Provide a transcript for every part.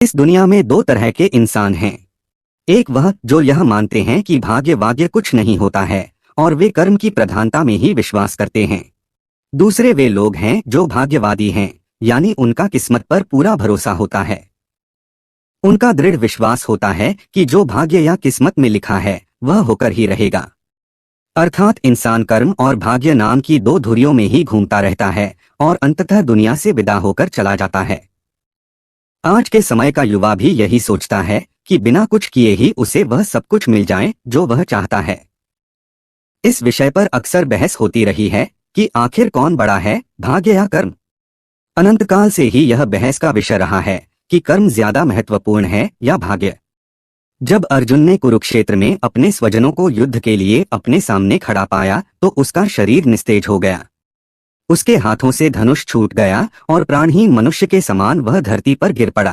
इस दुनिया में दो तरह के इंसान हैं। एक वह जो यह मानते हैं कि भाग्य वाग्य कुछ नहीं होता है और वे कर्म की प्रधानता में ही विश्वास करते हैं। दूसरे वे लोग हैं जो भाग्यवादी हैं, यानी उनका किस्मत पर पूरा भरोसा होता है। उनका दृढ़ विश्वास होता है कि जो भाग्य या किस्मत में लिखा है वह होकर ही रहेगा। अर्थात इंसान कर्म और भाग्य नाम की दो धुरियों में ही घूमता रहता है और अंततः दुनिया से विदा होकर चला जाता है। आज के समय का युवा भी यही सोचता है कि बिना कुछ किए ही उसे वह सब कुछ मिल जाए जो वह चाहता है। इस विषय पर अक्सर बहस होती रही है कि आखिर कौन बड़ा है, भाग्य या कर्म। अनंतकाल से ही यह बहस का विषय रहा है कि कर्म ज्यादा महत्वपूर्ण है या भाग्य। जब अर्जुन ने कुरुक्षेत्र में अपने स्वजनों को युद्ध के लिए अपने सामने खड़ा पाया तो उसका शरीर निस्तेज हो गया। उसके हाथों से धनुष छूट गया और प्राणहीन मनुष्य के समान वह धरती पर गिर पड़ा।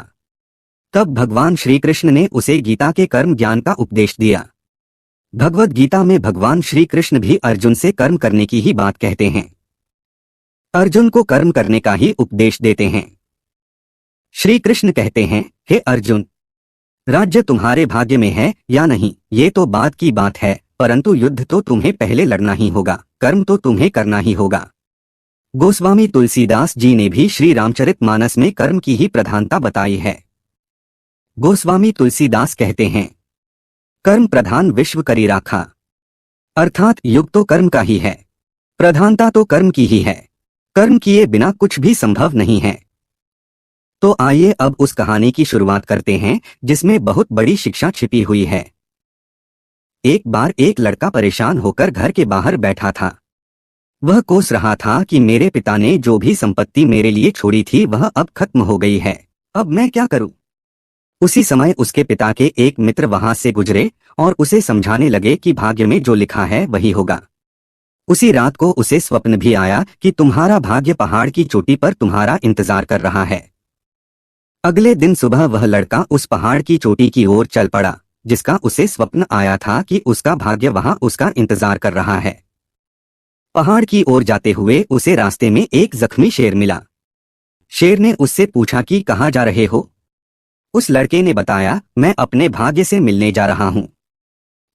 तब भगवान श्री कृष्ण ने उसे गीता के कर्म ज्ञान का उपदेश दिया। भगवद गीता में भगवान श्री कृष्ण भी अर्जुन से कर्म करने की ही बात कहते हैं। अर्जुन को कर्म करने का ही उपदेश देते हैं। श्री कृष्ण कहते हैं, हे अर्जुन, राज्य तुम्हारे भाग्य में है या नहीं ये तो बात की बात है, परंतु युद्ध तो तुम्हें पहले लड़ना ही होगा, कर्म तो तुम्हें करना ही होगा। गोस्वामी तुलसीदास जी ने भी श्री रामचरितमानस में कर्म की ही प्रधानता बताई है। गोस्वामी तुलसीदास कहते हैं, कर्म प्रधान विश्व करी राखा। अर्थात युग तो कर्म का ही है, प्रधानता तो कर्म की ही है। कर्म किए बिना कुछ भी संभव नहीं है। तो आइए अब उस कहानी की शुरुआत करते हैं जिसमें बहुत बड़ी शिक्षा छिपी हुई है। एक बार एक लड़का परेशान होकर घर के बाहर बैठा था। वह कोस रहा था कि मेरे पिता ने जो भी संपत्ति मेरे लिए छोड़ी थी वह अब खत्म हो गई है, अब मैं क्या करूं? उसी समय उसके पिता के एक मित्र वहां से गुजरे और उसे समझाने लगे कि भाग्य में जो लिखा है वही होगा। उसी रात को उसे स्वप्न भी आया कि तुम्हारा भाग्य पहाड़ की चोटी पर तुम्हारा इंतजार कर रहा है। अगले दिन सुबह वह लड़का उस पहाड़ की चोटी की ओर चल पड़ा जिसका उसे स्वप्न आया था कि उसका भाग्य वहां उसका इंतजार कर रहा है। पहाड़ की ओर जाते हुए उसे रास्ते में एक जख्मी शेर मिला। शेर ने उससे पूछा कि कहाँ जा रहे हो? उस लड़के ने बताया, मैं अपने भाग्य से मिलने जा रहा हूँ।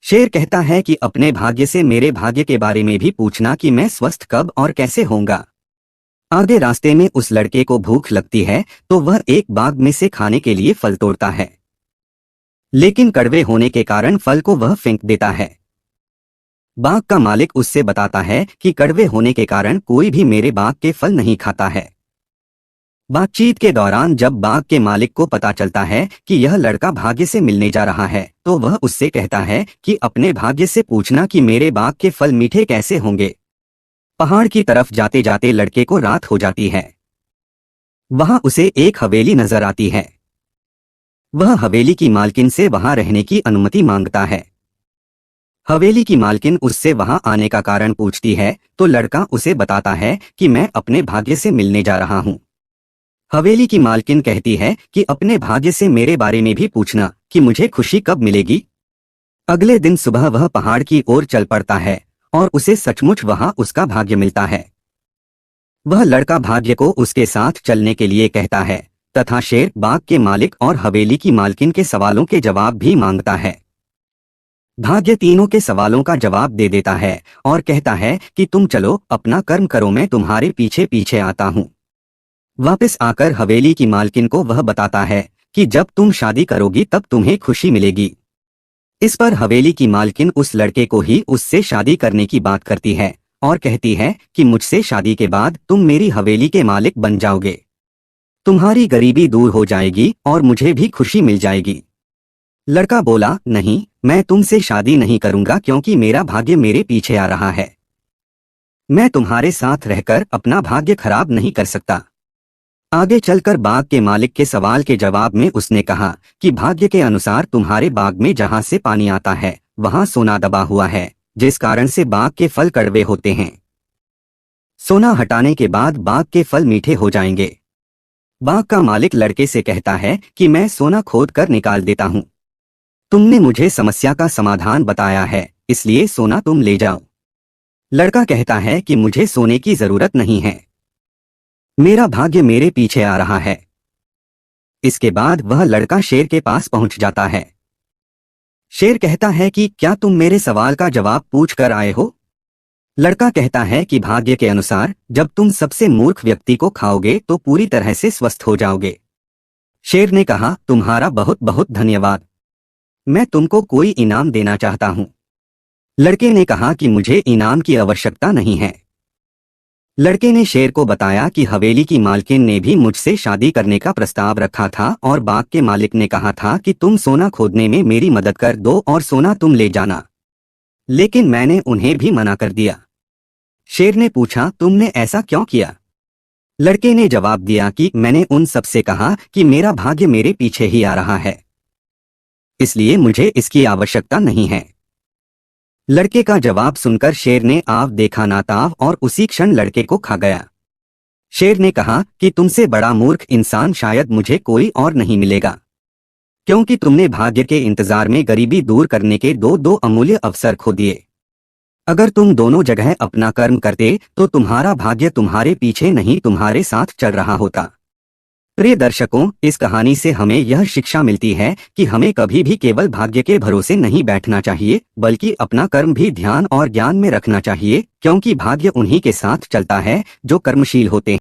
शेर कहता है कि अपने भाग्य से मेरे भाग्य के बारे में भी पूछना कि मैं स्वस्थ कब और कैसे होऊंगा। आगे रास्ते में उस लड़के को भूख लगती है तो वह एक बाग में से खाने के लिए फल तोड़ता है, लेकिन कड़वे होने के कारण फल को वह फेंक देता है। बाग का मालिक उससे बताता है कि कड़वे होने के कारण कोई भी मेरे बाग के फल नहीं खाता है। बातचीत के दौरान जब बाग के मालिक को पता चलता है कि यह लड़का भाग्य से मिलने जा रहा है तो वह उससे कहता है कि अपने भाग्य से पूछना कि मेरे बाग के फल मीठे कैसे होंगे। पहाड़ की तरफ जाते जाते लड़के को रात हो जाती है। वहां उसे एक हवेली नजर आती है। वह हवेली की मालकिन से वहां रहने की अनुमति मांगता है। हवेली की मालकिन उससे वहां आने का कारण पूछती है तो लड़का उसे बताता है कि मैं अपने भाग्य से मिलने जा रहा हूं। हवेली की मालकिन कहती है कि अपने भाग्य से मेरे बारे में भी पूछना कि मुझे खुशी कब मिलेगी। अगले दिन सुबह वह पहाड़ की ओर चल पड़ता है और उसे सचमुच वहां उसका भाग्य मिलता है। वह लड़का भाग्य को उसके साथ चलने के लिए कहता है तथा शेर बाग के मालिक और हवेली की मालकिन के सवालों के जवाब भी मांगता है। भाग्य तीनों के सवालों का जवाब दे देता है और कहता है कि तुम चलो अपना कर्म करो, मैं तुम्हारे पीछे पीछे आता हूँ। वापस आकर हवेली की मालकिन को वह बताता है कि जब तुम शादी करोगी तब तुम्हें खुशी मिलेगी। इस पर हवेली की मालकिन उस लड़के को ही उससे शादी करने की बात करती है और कहती है कि मुझसे शादी के बाद तुम मेरी हवेली के मालिक बन जाओगे, तुम्हारी गरीबी दूर हो जाएगी और मुझे भी खुशी मिल जाएगी। लड़का बोला, नहीं, मैं तुमसे शादी नहीं करूंगा क्योंकि मेरा भाग्य मेरे पीछे आ रहा है। मैं तुम्हारे साथ रहकर अपना भाग्य खराब नहीं कर सकता। आगे चलकर बाग के मालिक के सवाल के जवाब में उसने कहा कि भाग्य के अनुसार तुम्हारे बाग में जहां से पानी आता है वहां सोना दबा हुआ है, जिस कारण से बाग के फल कड़वे होते हैं। सोना हटाने के बाद बाग के फल मीठे हो जाएंगे। बाग का मालिक लड़के से कहता है कि मैं सोना खोद कर निकाल देता हूं। तुमने मुझे समस्या का समाधान बताया है, इसलिए सोना तुम ले जाओ। लड़का कहता है कि मुझे सोने की जरूरत नहीं है, मेरा भाग्य मेरे पीछे आ रहा है। इसके बाद वह लड़का शेर के पास पहुंच जाता है। शेर कहता है कि क्या तुम मेरे सवाल का जवाब पूछ कर आए हो? लड़का कहता है कि भाग्य के अनुसार जब तुम सबसे मूर्ख व्यक्ति को खाओगे तो पूरी तरह से स्वस्थ हो जाओगे। शेर ने कहा, तुम्हारा बहुत बहुत धन्यवाद, मैं तुमको कोई इनाम देना चाहता हूं। लड़के ने कहा कि मुझे इनाम की आवश्यकता नहीं है। लड़के ने शेर को बताया कि हवेली की मालकिन ने भी मुझसे शादी करने का प्रस्ताव रखा था और बाग के मालिक ने कहा था कि तुम सोना खोदने में मेरी मदद कर दो और सोना तुम ले जाना, लेकिन मैंने उन्हें भी मना कर दिया। शेर ने पूछा, तुमने ऐसा क्यों किया? लड़के ने जवाब दिया कि मैंने उन सबसे कहा कि मेरा भाग्य मेरे पीछे ही आ रहा है, इसलिए मुझे इसकी आवश्यकता नहीं है। लड़के का जवाब सुनकर शेर ने आव देखा ना ताव और उसी क्षण लड़के को खा गया। शेर ने कहा कि तुमसे बड़ा मूर्ख इंसान शायद मुझे कोई और नहीं मिलेगा, क्योंकि तुमने भाग्य के इंतजार में गरीबी दूर करने के दो अमूल्य अवसर खो दिए। अगर तुम दोनों जगह अपना कर्म करते तो तुम्हारा भाग्य तुम्हारे पीछे नहीं तुम्हारे साथ चल रहा होता। प्रिय दर्शकों, इस कहानी से हमें यह शिक्षा मिलती है कि हमें कभी भी केवल भाग्य के भरोसे नहीं बैठना चाहिए, बल्कि अपना कर्म भी ध्यान और ज्ञान में रखना चाहिए, क्योंकि भाग्य उन्हीं के साथ चलता है जो कर्मशील होते हैं।